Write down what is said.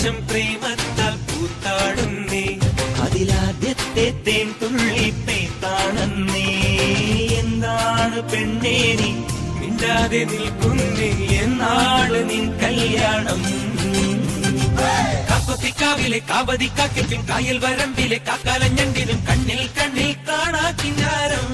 ആകാശം പ്രേമത്താൽ പൂത്താടുന്നേ, അതിലാദ്യത്തെ തേൻ തുള്ളി പെയ്ത്താണെന്നേ. എന്താണ് പെണ്ണേ നീ മിണ്ടാതെ നിൽക്കുന്നേ, എന്നാണ് നിൻ കല്യാണം? കാപ്പത്തിക്കാവിലെ കാവതിക്കാക്കിൻ കായൽ വരമ്പിലെ കാക്കാലഞ്ഞണ്ടിനും കണ്ണിൽ കണ്ണിൽ കാണാ കിന്നാരം.